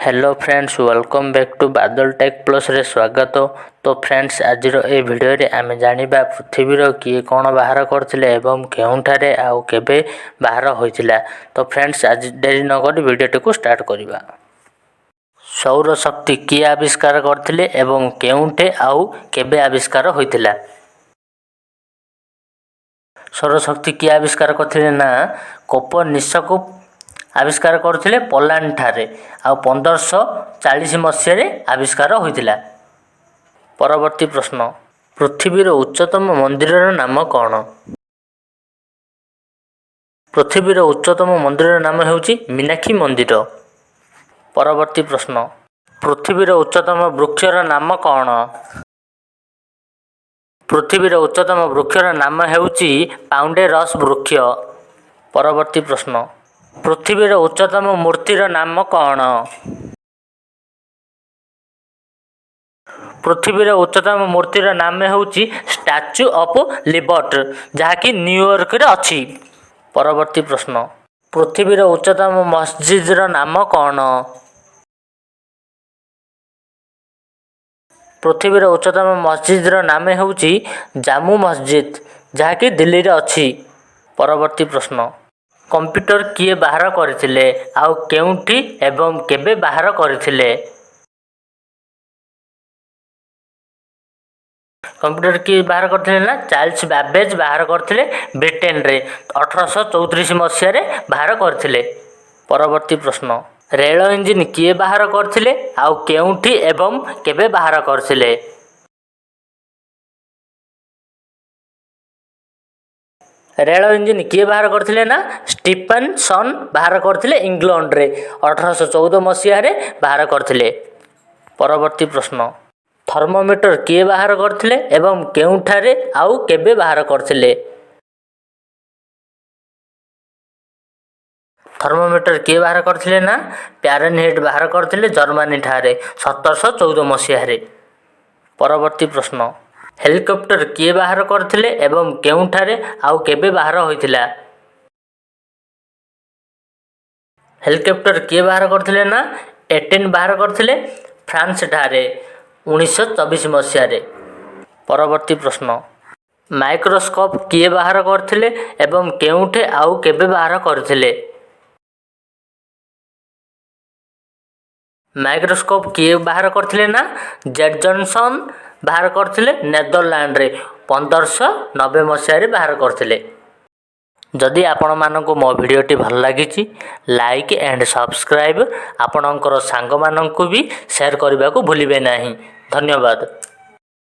Hello friends, welcome back to Badal tech plus रे स्वागत। तो फ्रेंड्स, आज ए भिडियो रे आमे जानिबा पृथ्वीर किए कौन बाहर करथिले एवं केउंठारे आउ केबे बाहर होइतिला। तो फ्रेंड्स, आज देरी न करी वीडियो को स्टार्ट करिबा। सौर शक्ति किए आविष्कार करथिले एवं केउंठे आउ केबे आविष्कार होइतिला। सौर शक्ति किए आविष्कार करथिले ना कोपर्निकस आविष्कार करथिले पोलैंड ठारे आ 1540 मसीह रे आविष्कार होइतिला। परवर्ती प्रश्न, पृथ्वीर उच्चतम मंदिरर नाम कौन? पृथ्वीर उच्चतम मंदिरर नाम हेउची मीनाक्षी मंदिर। परवर्ती प्रश्न, पृथ्वीर उच्चतम वृक्षर नाम कौन? पृथ्वीर उच्चतम वृक्षर नाम हेउची पाउंडेरस वृक्ष। परवर्ती प्रश्न, पृथ्वीर उच्चतम मूर्तिर नाम कौन? पृथ्वीर उच्चतम मूर्तिर नाम हेउची स्टैच्यू ऑफ लिबर्टी, जहाँकि न्यूयॉर्क रे अछि। परवर्ती प्रश्न, पृथ्वीर उच्चतम मस्जिदर नाम कौन? पृथ्वीर उच्चतम मस्जिदर नाम हेउची जामु मस्जिद, जहाँकि दिल्ली रे अछि। परवर्ती प्रश्न, कंप्यूटर किए बाहर करथिले आउ केउंठी एवं केबे बाहर करथिले? कंप्यूटर किए बाहर करथिले ना चार्ल्स बाबेज बाहर करथिले ब्रिटेन रे 1834 मसीह रे बाहर करथिले। परवर्ती प्रश्न, रेल इंजिन किए बाहर करथिले आउ केउंठी एवं केबे बाहर करथिले? रेल इंजिन किए बाहर करथिले ना स्टीफेनसन बाहर करथिले इंग्लैंड रे 1814 मसीह रे बाहर करथिले। परवर्ती प्रश्न, थर्मोमीटर किए बाहर करथिले एवं केउंठारे आउ केबे बाहर करथिले? थर्मोमीटर किए बाहर करथिले ना फारेनहाइट बाहर करथिले जर्मनी ठारे 1714 मसीह रे। परवर्ती प्रश्न, हेलिकॉप्टर किए बाहर करथिले एवं केउंठारे आउ केबे बाहर होइतिला? हेलिकॉप्टर किए बाहर करथिले ना एटेन बाहर करथिले फ्रांस ठारे 1924 मसीह रे। परवर्ती प्रश्न, माइक्रोस्कोप किए बाहर करथिले एवं केउंठे आउ केबे बाहर करथिले? माइक्रोस्कोप किए बाहर करथिले ना जेड जॉनसन बाहर करथिले नेदरलैंड रे 1590 मसीह रे बाहर करथिले। जदि आपण मानकु मो भिडियोटी भल लागिछि, लाइक एंड सब्सक्राइब आपणकर सांग मानकु भी शेयर करबा को भूलिबे नाही। धन्यवाद।